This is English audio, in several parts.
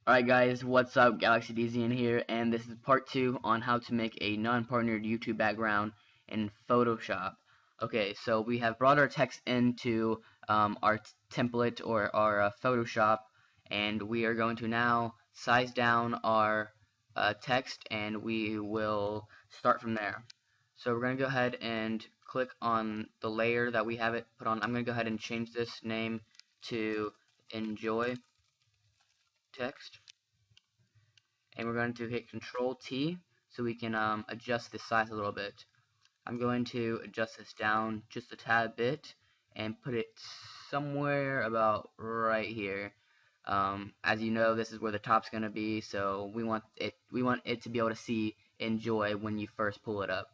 Alright guys, what's up? GalaxzyDzn here, and this is part 2 on how to make a non-partnered YouTube background in Photoshop. Okay, so we have brought our text into our template or our Photoshop, and we are going to now size down our text, and we will start from there. So we're going to go ahead and click on the layer that we have it put on. I'm going to go ahead and change this name to Enjoy Text. And we're going to hit Control T so we can adjust the size a little bit. I'm going to adjust this down just a tad bit and put it somewhere about right here. As you know, this is where the top's going to be, so we want it to be able to see Enjoy when you first pull it up.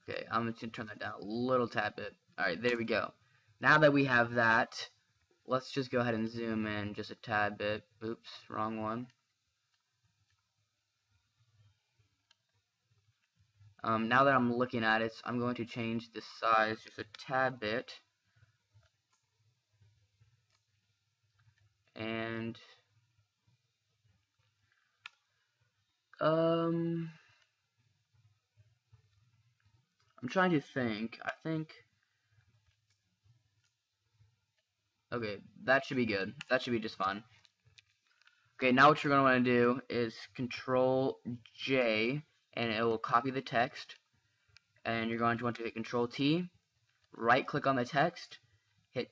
Okay, I'm going to turn that down a little tad bit. Alright, there we go. Now that we have that, let's just go ahead and zoom in just a tad bit. Oops, wrong one. Now that I'm looking at it, I'm going to change the size just a tad bit. And I'm trying to think. Okay, that should be good. That should be just fine. Okay, now what you're going to want to do is Control J, and it will copy the text. And you're going to want to hit Control T, right click on the text, hit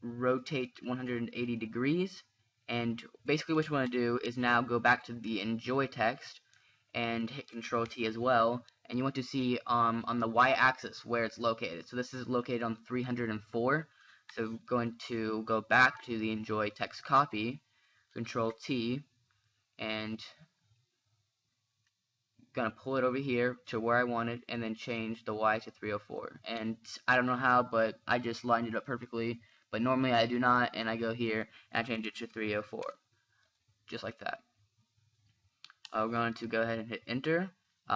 rotate 180 degrees, and basically what you want to do is now go back to the Enjoy text and hit Control T as well, and you want to see on the y-axis where it's located. So this is located on 304. So going to go back to the Enjoy text copy, Control T, and gonna pull it over here to where I want it, and then change the Y to 304. And I don't know how, but I just lined it up perfectly. But normally I do not, and I go here and I change it to 304, just like that. We're going to go ahead and hit enter.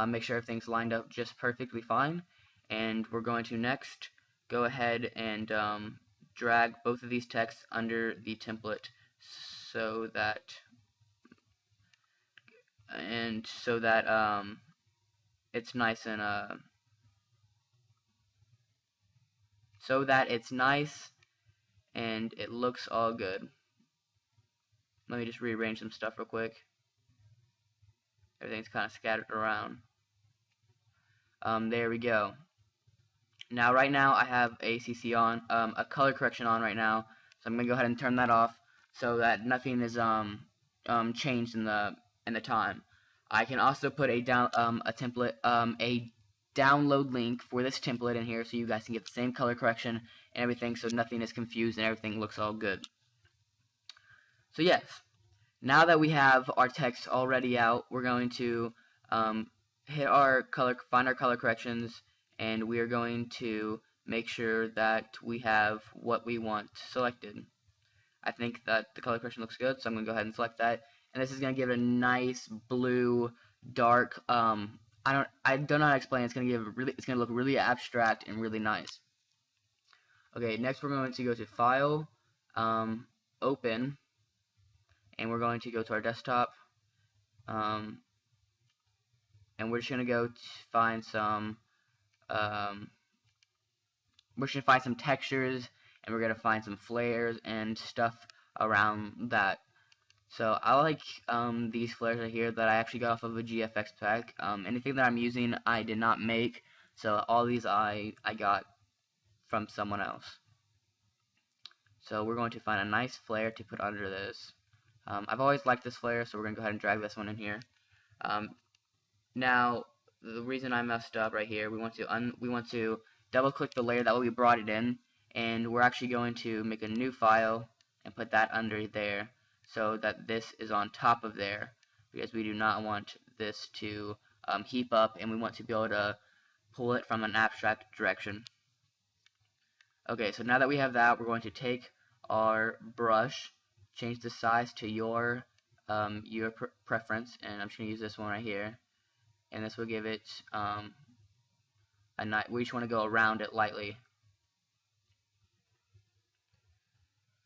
Make sure everything's lined up just perfectly fine, and we're going to next go ahead and drag both of these texts under the template so that it's nice and so that it's nice and it looks all good. Let me just rearrange some stuff real quick. Everything's kind of scattered around. There we go. Now, right now, I have ACC on, a color correction on right now, so I'm gonna go ahead and turn that off so that nothing is changed in the time. I can also put a download link for this template in here so you guys can get the same color correction and everything, so nothing is confused and everything looks all good. So yes, now that we have our text already out, we're going to find our color corrections, and we are going to make sure that we have what we want selected. I think that the color correction looks good, so I'm going to go ahead and select that. And this is going to give it a nice blue, dark, I don't know how to explain it. It's going to look really abstract and really nice. Okay, next we're going to go to File, Open, and we're going to go to our desktop, and we're just going to go to find some textures, and we're going to find some flares and stuff around that. So I like these flares right here that I actually got off of a GFX pack. Anything that I'm using I did not make, so all these I got from someone else. So we're going to find a nice flare to put under this. I've always liked this flare, so we're going to go ahead and drag this one in here. Now, the reason I messed up right here, we want to double click the layer that we brought it in, and we're actually going to make a new file and put that under there so that this is on top of there, because we do not want this to heap up, and we want to be able to pull it from an abstract direction. Okay, so now that we have that, we're going to take our brush, change the size to your preference, and I'm just going to use this one right here, and this will give it we just want to go around it lightly.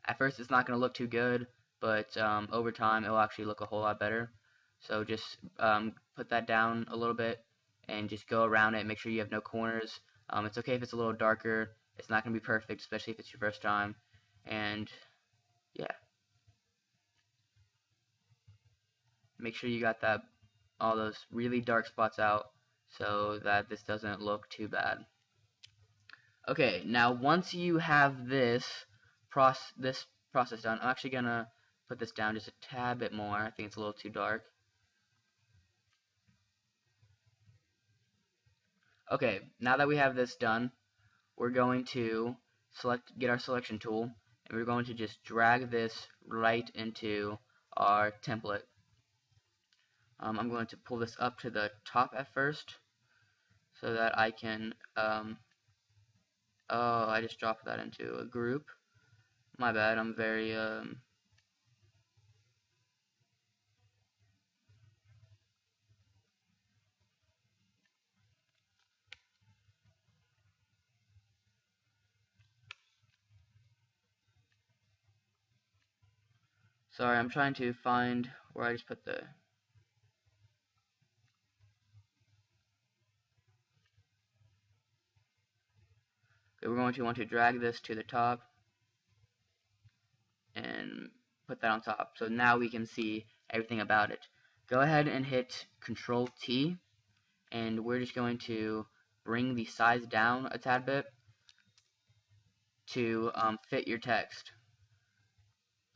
At first it's not going to look too good, but over time it will actually look a whole lot better. So just put that down a little bit and just go around it. Make sure you have no corners. It's okay if it's a little darker. It's not going to be perfect, especially if it's your first time. And yeah, make sure you got all those really dark spots out so that this doesn't look too bad. Okay, now once you have this process done, I'm actually gonna put this down just a tad bit more. I think it's a little too dark. Okay, now that we have this done, we're going to get our selection tool, and we're going to just drag this right into our template. I'm going to pull this up to the top at first so that I can oh, I just dropped that into a group. My bad, I'm very sorry, I'm trying to find where I just put the... Okay, we're going to want to drag this to the top and put that on top. So now we can see everything about it. Go ahead and hit Control T, and we're just going to bring the size down a tad bit to fit your text.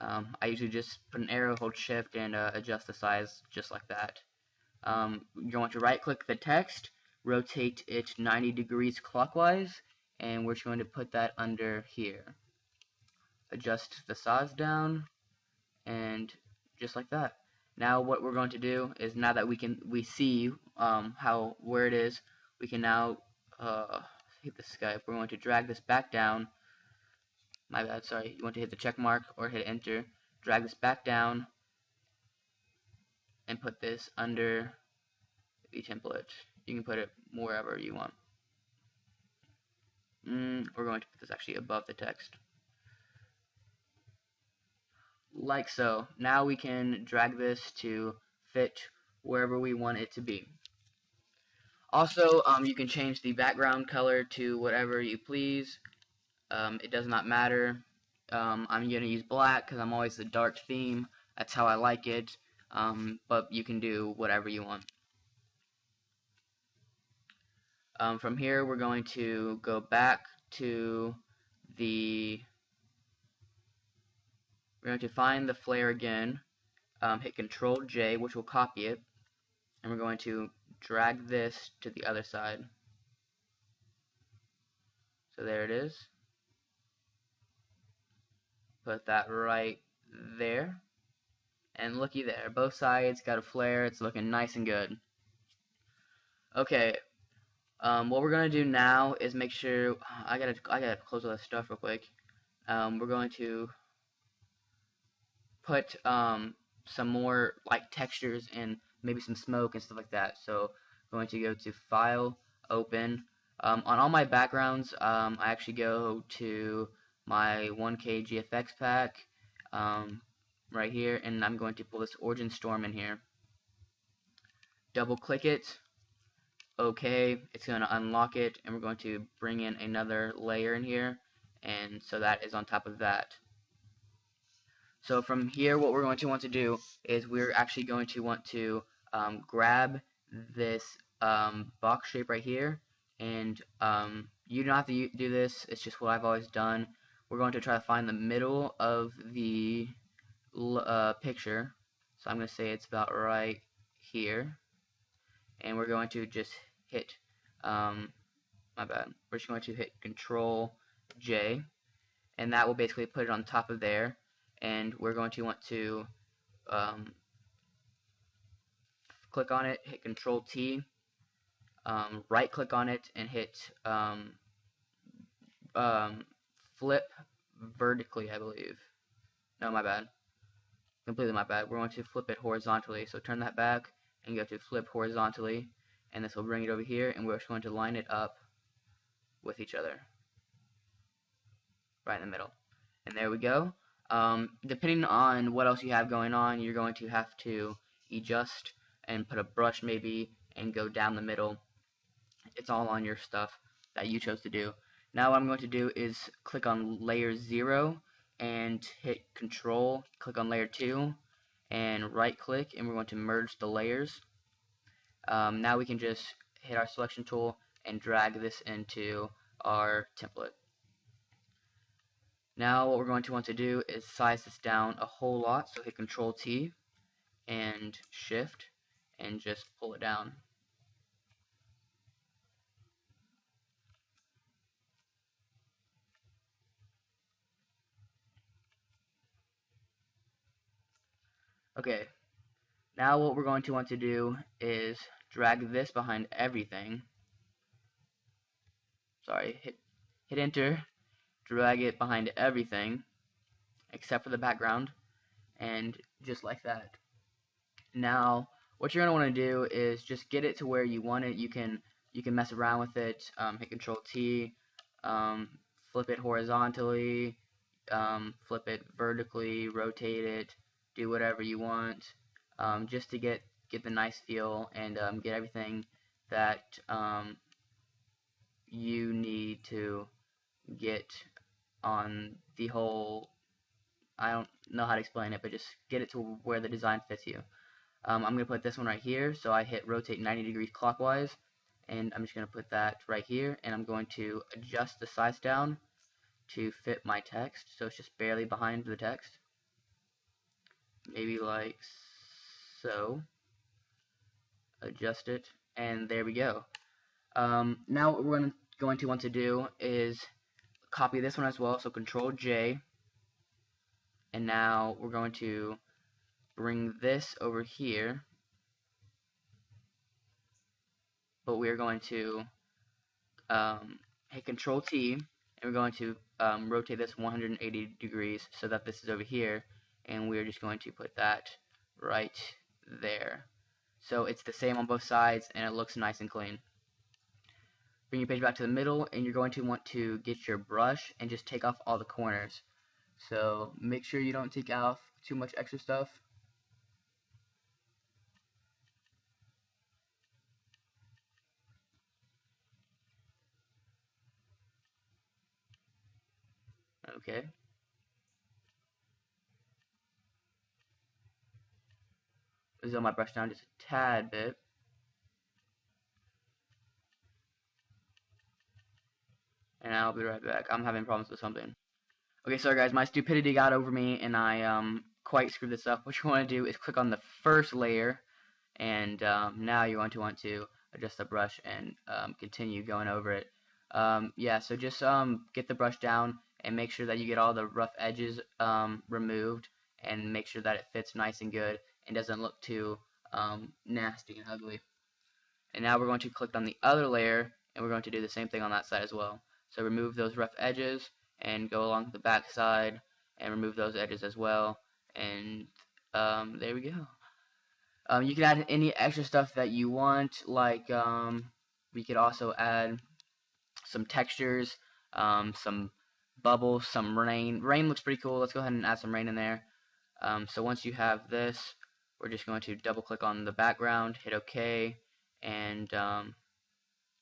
I usually just put an arrow, hold shift, and adjust the size just like that. You want to right click the text, rotate it 90 degrees clockwise, and we're just going to put that under here. Adjust the size down, and just like that. Now what we're going to do is, now that we see where it is, we can now hit the Skype. We're going to drag this back down. My bad, sorry. You want to hit the check mark or hit enter. Drag this back down and put this under the template. You can put it wherever you want. We're going to put this actually above the text. Like so. Now we can drag this to fit wherever we want it to be. Also, you can change the background color to whatever you please. It does not matter. I'm going to use black because I'm always the dark theme. That's how I like it. But you can do whatever you want. From here, we're going to go back to we're going to find the flare again, hit Control J, which will copy it, and we're going to drag this to the other side. So there it is. Put that right there. And looky there, both sides got a flare. It's looking nice and good. Okay, what we're gonna do now is make sure I gotta close all this stuff real quick. We're going to put some more like textures and maybe some smoke and stuff like that. So I'm going to go to File, Open. On all my backgrounds, I actually go to my 1K GFX pack right here, and I'm going to pull this Origin Storm in here. Double click it. Okay, it's going to unlock it, and we're going to bring in another layer in here, and so that is on top of that. So from here, what we're going to want to do is we're actually going to want to grab this box shape right here, and you don't have to do this, it's just what I've always done. We're going to try to find the middle of the picture, so I'm going to say it's about right here, and we're going to just hit my bad, we're just going to hit Control J, and that will basically put it on top of there. And we're going to want to click on it, hit Control T, right click on it, and hit flip vertically, I believe. No, my bad. Completely my bad. We're going to flip it horizontally. So turn that back and go to flip horizontally, and this will bring it over here, and we're just going to line it up with each other right in the middle. And there we go. Depending on what else you have going on, you're going to have to adjust and put a brush maybe and go down the middle. It's all on your stuff that you chose to do. Now what I'm going to do is click on layer 0 and hit control, click on layer 2 and right click, and we're going to merge the layers. Now we can just hit our selection tool and drag this into our template. Now what we're going to want to do is size this down a whole lot, so hit Control T and Shift and just pull it down. Okay, now what we're going to want to do is drag this behind everything. Sorry, hit enter, drag it behind everything except for the background, and just like that. Now what you're going to want to do is just get it to where you want it. You can mess around with it, hit Control T, flip it horizontally, flip it vertically, rotate it, do whatever you want, just to get the nice feel and get everything that you need to get on the whole. I don't know how to explain it, but just get it to where the design fits you. I'm going to put this one right here, so I hit rotate 90 degrees clockwise, and I'm just going to put that right here, and I'm going to adjust the size down to fit my text, so it's just barely behind the text, maybe like so. Adjust it, and there we go. Now what we're going to want to do is copy this one as well, so Control J, and now we're going to bring this over here, but we're going to hit Control T, and we're going to rotate this 180 degrees so that this is over here, and we're just going to put that right there. So it's the same on both sides, and it looks nice and clean. Bring your page back to the middle, and you're going to want to get your brush and just take off all the corners. So make sure you don't take off too much extra stuff. Okay. Zoom my brush down just a tad bit. And I'll be right back. I'm having problems with something. Okay, sorry guys, my stupidity got over me and I quite screwed this up. What you want to do is click on the first layer, and now you're going to want to adjust the brush and continue going over it. Yeah, so just get the brush down and make sure that you get all the rough edges removed, and make sure that it fits nice and good and doesn't look too nasty and ugly. And now we're going to click on the other layer, and we're going to do the same thing on that side as well. So remove those rough edges and go along the back side and remove those edges as well, and there we go. You can add any extra stuff that you want, like we could also add some textures, some bubbles, some rain. Rain looks pretty cool. Let's go ahead and add some rain in there. So once you have this, we're just going to double click on the background, hit OK, and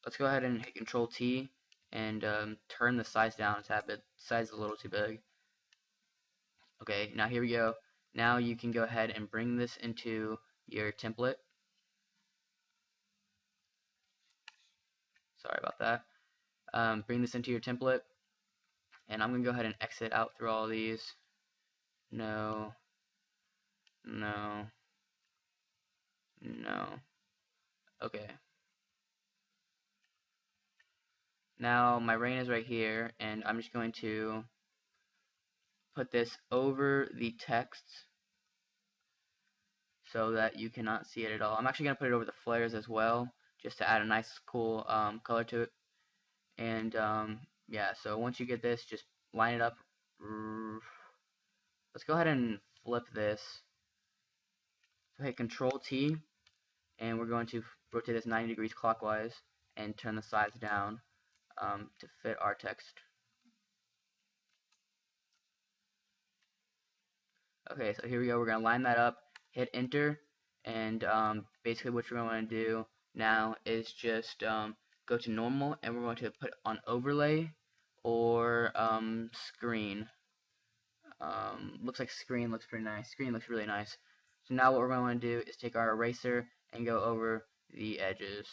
let's go ahead and hit Control T and turn the size down a tad bit. Size is a little too big. Okay, now here we go. Now you can go ahead and bring this into your template. Sorry about that. Bring this into your template, and I'm gonna go ahead and exit out through all these. No, no, no. Okay. Now my rain is right here, and I'm just going to put this over the text so that you cannot see it at all. I'm actually going to put it over the flares as well, just to add a nice cool color to it. And yeah, so once you get this, just line it up. Let's go ahead and flip this. So hit Control T, and we're going to rotate this 90 degrees clockwise and turn the size down to fit our text. Okay, so here we go. We're going to line that up, hit enter, and basically what you're going to do now is just go to normal, and we're going to put on overlay or screen. Looks like screen looks pretty nice. Screen looks really nice. So now what we're going to do is take our eraser and go over the edges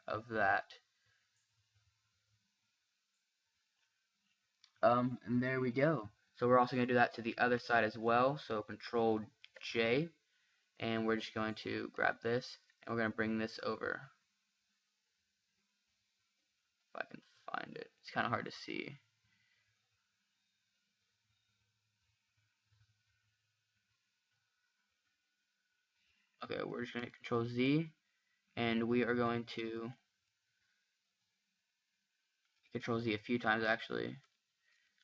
of that. And there we go. So we're also going to do that to the other side as well. So Control J, and we're just going to grab this, and we're going to bring this over. If I can find it. It's kind of hard to see. Okay, we're just going to Control Z, and we are going to Control Z a few times actually,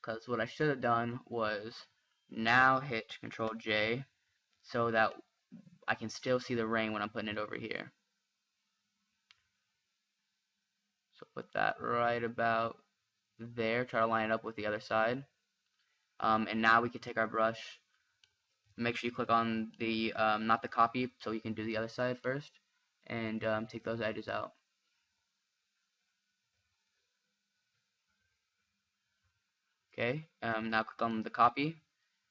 because what I should have done was now hit Control J so that I can still see the rain when I'm putting it over here. So put that right about there, try to line it up with the other side. And now we can take our brush, make sure you click on the, not the copy, so you can do the other side first, and take those edges out. Okay, now click on the copy,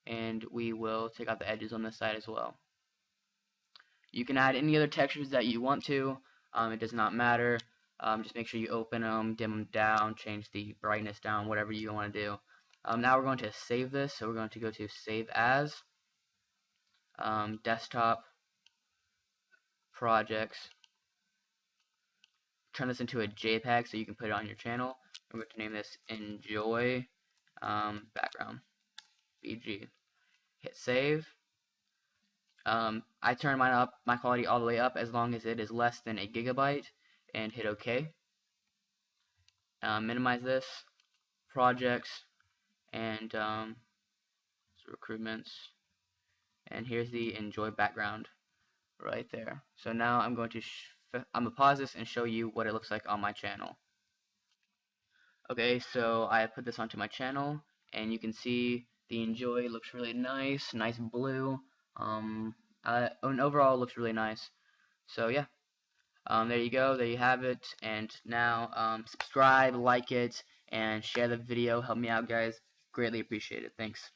and we will take out the edges on this side as well. You can add any other textures that you want to, it does not matter. Just make sure you open them, dim them down, change the brightness down, whatever you want to do. Now we're going to save this, so we're going to go to Save As, Desktop, Projects, turn this into a JPEG so you can put it on your channel. We're going to name this Enjoy Background, BG. Hit Save. I turn my quality all the way up as long as it is less than a gigabyte, and hit OK. Minimize this, projects, and recruitments, and here's the Enjoy background right there. So now I'm going to pause this and show you what it looks like on my channel. Okay, so I put this onto my channel, and you can see the Enjoy looks really nice, nice blue. And overall, it looks really nice. So yeah. There you go, there you have it, and now subscribe, like it, and share the video. Help me out, guys. Greatly appreciate it. Thanks.